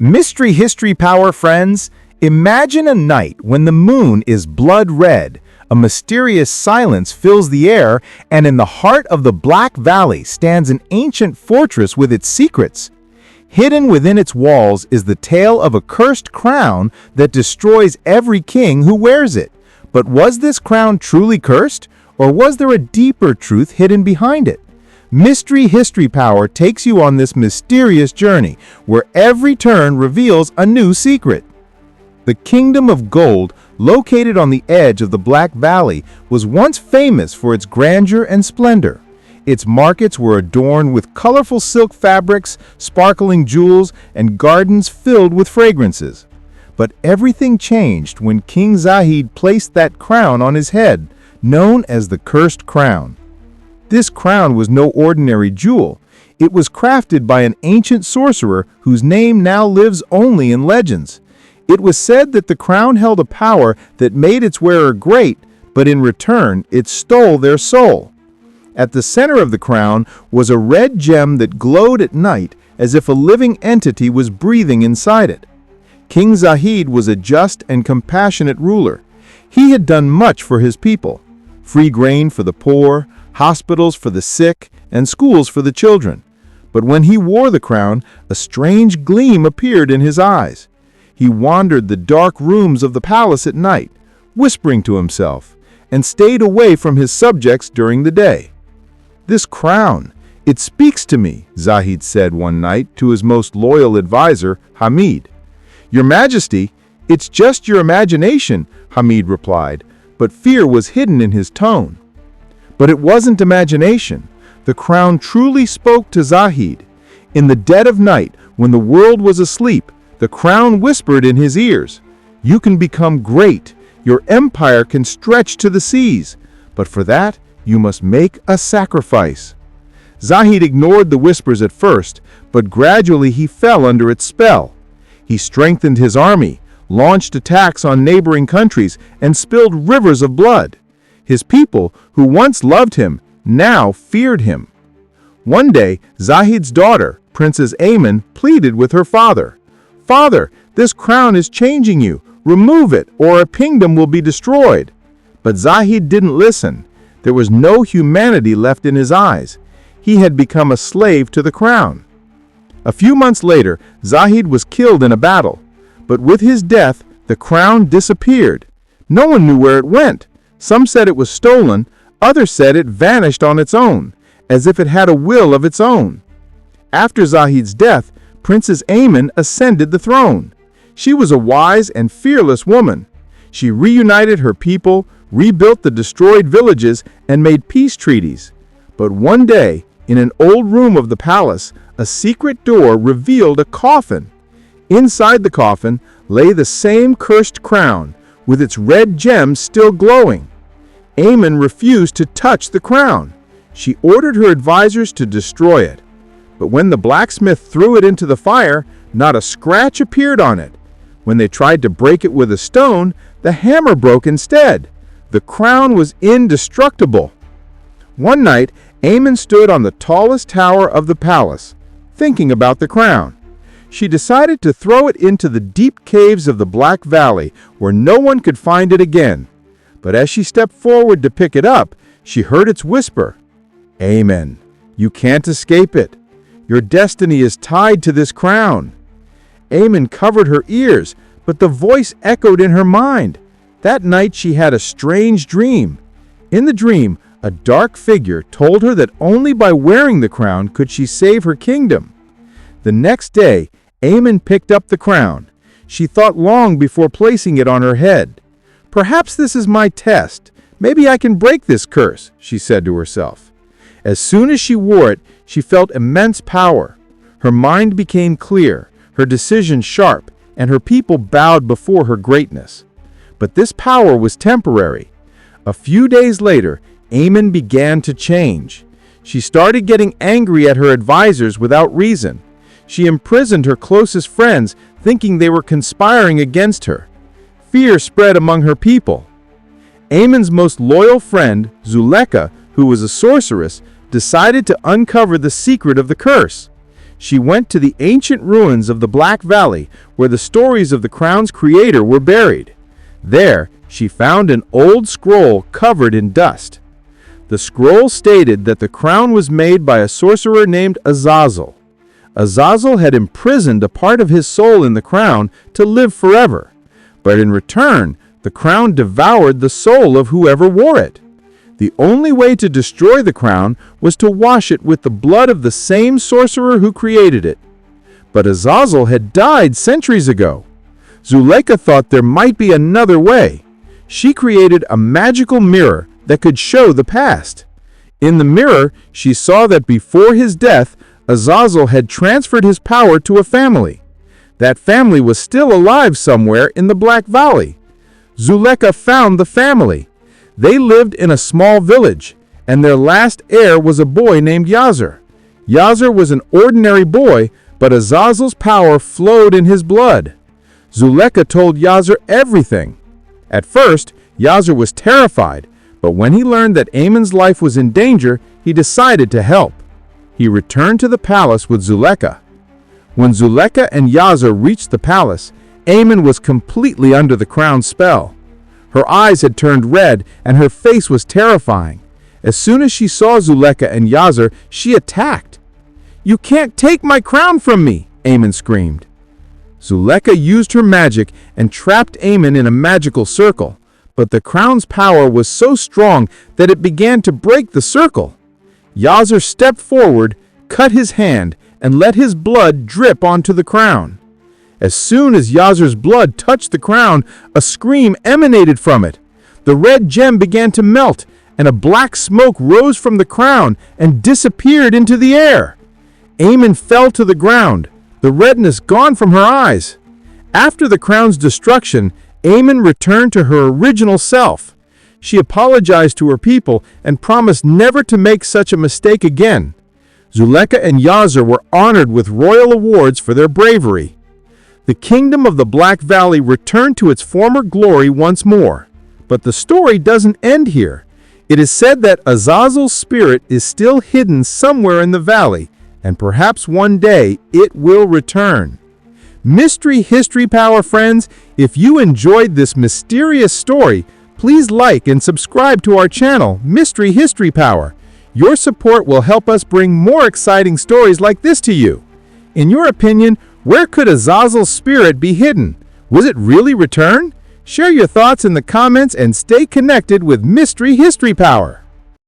Mystery History Power friends, imagine a night when the moon is blood red, a mysterious silence fills the air, and in the heart of the Black Valley stands an ancient fortress with its secrets. Hidden within its walls is the tale of a cursed crown that destroys every king who wears it. But was this crown truly cursed, or was there a deeper truth hidden behind it? Mystery History Power takes you on this mysterious journey, where every turn reveals a new secret. The Kingdom of Gold, located on the edge of the Black Valley, was once famous for its grandeur and splendor. Its markets were adorned with colorful silk fabrics, sparkling jewels, and gardens filled with fragrances. But everything changed when King Zahid placed that crown on his head, known as the Cursed Crown. This crown was no ordinary jewel. It was crafted by an ancient sorcerer whose name now lives only in legends. It was said that the crown held a power that made its wearer great, but in return, it stole their soul. At the center of the crown was a red gem that glowed at night as if a living entity was breathing inside it. King Zahid was a just and compassionate ruler. He had done much for his people: free grain for the poor, hospitals for the sick, and schools for the children. But when he wore the crown, a strange gleam appeared in his eyes. He wandered the dark rooms of the palace at night, whispering to himself, and stayed away from his subjects during the day. "This crown, it speaks to me," Zahid said one night to his most loyal advisor, Hamid. "Your Majesty, it's just your imagination," Hamid replied, but fear was hidden in his tone. But it wasn't imagination. The crown truly spoke to Zahid. In the dead of night, when the world was asleep, the crown whispered in his ears, "You can become great. Your empire can stretch to the seas. But for that, you must make a sacrifice." Zahid ignored the whispers at first, but gradually he fell under its spell. He strengthened his army, launched attacks on neighboring countries, and spilled rivers of blood. His people, who once loved him, now feared him. One day, Zahid's daughter, Princess Aimen, pleaded with her father. "Father, this crown is changing you. Remove it, or a kingdom will be destroyed." But Zahid didn't listen. There was no humanity left in his eyes. He had become a slave to the crown. A few months later, Zahid was killed in a battle. But with his death, the crown disappeared. No one knew where it went. Some said it was stolen, others said it vanished on its own, as if it had a will of its own. After Zahid's death, Princess Aimen ascended the throne. She was a wise and fearless woman. She reunited her people, rebuilt the destroyed villages, and made peace treaties. But one day, in an old room of the palace, a secret door revealed a coffin. Inside the coffin lay the same cursed crown, with its red gems still glowing. Aimen refused to touch the crown. She ordered her advisors to destroy it. But when the blacksmith threw it into the fire, not a scratch appeared on it. When they tried to break it with a stone, the hammer broke instead. The crown was indestructible. One night, Aimen stood on the tallest tower of the palace, thinking about the crown. She decided to throw it into the deep caves of the Black Valley, where no one could find it again. But as she stepped forward to pick it up, she heard its whisper, "Aimen, you can't escape it. Your destiny is tied to this crown." Aimen covered her ears, but the voice echoed in her mind. That night she had a strange dream. In the dream, a dark figure told her that only by wearing the crown could she save her kingdom. The next day, Aimen picked up the crown. She thought long before placing it on her head. "Perhaps this is my test. Maybe I can break this curse," she said to herself. As soon as she wore it, she felt immense power. Her mind became clear, her decisions sharp, and her people bowed before her greatness. But this power was temporary. A few days later, Aimen began to change. She started getting angry at her advisors without reason. She imprisoned her closest friends, thinking they were conspiring against her. Fear spread among her people. Aimen's most loyal friend, Zuleka, who was a sorceress, decided to uncover the secret of the curse. she went to the ancient ruins of the Black Valley where the stories of the crown's creator were buried. There, she found an old scroll covered in dust. The scroll stated that the crown was made by a sorcerer named Azazel. Azazel had imprisoned a part of his soul in the crown to live forever, but in return, the crown devoured the soul of whoever wore it. The only way to destroy the crown was to wash it with the blood of the same sorcerer who created it. But Azazel had died centuries ago. Zuleika thought there might be another way. She created a magical mirror that could show the past. In the mirror, she saw that before his death, Azazel had transferred his power to a family. That family was still alive somewhere in the Black Valley. Zuleika found the family. They lived in a small village, and their last heir was a boy named Yazer. Yazer was an ordinary boy, but Azazel's power flowed in his blood. Zuleika told Yazer everything. At first, Yazer was terrified, but when he learned that Aimen's life was in danger, he decided to help. He returned to the palace with Zuleika. When Zuleika and Yazer reached the palace, Aimen was completely under the crown's spell. Her eyes had turned red, and her face was terrifying. As soon as she saw Zuleika and Yazer, she attacked. "You can't take my crown from me!" Aimen screamed. Zuleika used her magic and trapped Aimen in a magical circle, but the crown's power was so strong that it began to break the circle. Yazer stepped forward, cut his hand, and let his blood drip onto the crown. As soon as Yazer's blood touched the crown, a scream emanated from it. The red gem began to melt, and a black smoke rose from the crown and disappeared into the air. Aimen fell to the ground, the redness gone from her eyes. After the crown's destruction, Aimen returned to her original self. She apologized to her people and promised never to make such a mistake again. Zuleika and Yazer were honored with royal awards for their bravery. The kingdom of the Black Valley returned to its former glory once more. But the story doesn't end here. It is said that Azazel's spirit is still hidden somewhere in the valley, and perhaps one day it will return. Mystery History Power friends, if you enjoyed this mysterious story, please like and subscribe to our channel, Mystery History Power. Your support will help us bring more exciting stories like this to you. In your opinion, where could Azazel's spirit be hidden? Will it really return? Share your thoughts in the comments and stay connected with Mystery History Power.